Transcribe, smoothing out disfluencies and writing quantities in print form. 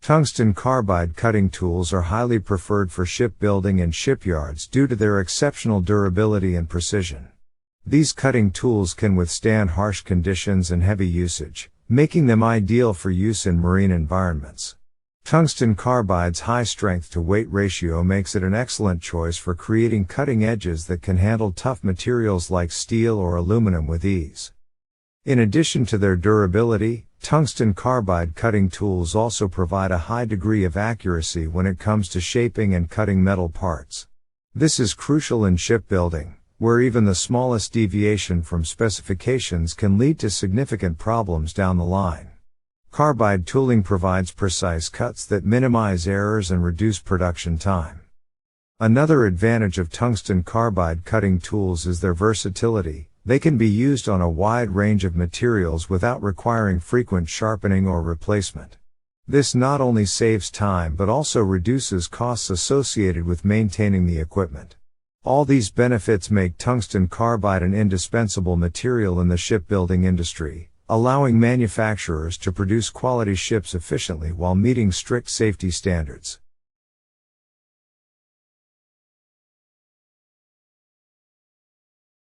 Tungsten carbide cutting tools are highly preferred for shipbuilding and shipyards due to their exceptional durability and precision. These cutting tools can withstand harsh conditions and heavy usage, making them ideal for use in marine environments. Tungsten carbide's high strength-to-weight ratio makes it an excellent choice for creating cutting edges that can handle tough materials like steel or aluminum with ease. In addition to their durability, tungsten carbide cutting tools also provide a high degree of accuracy when it comes to shaping and cutting metal parts. This is crucial in shipbuilding, where even the smallest deviation from specifications can lead to significant problems down the line. Carbide tooling provides precise cuts that minimize errors and reduce production time. Another advantage of tungsten carbide cutting tools is their versatility. They can be used on a wide range of materials without requiring frequent sharpening or replacement. This not only saves time but also reduces costs associated with maintaining the equipment. All these benefits make tungsten carbide an indispensable material in the shipbuilding industry, allowing manufacturers to produce quality ships efficiently while meeting strict safety standards.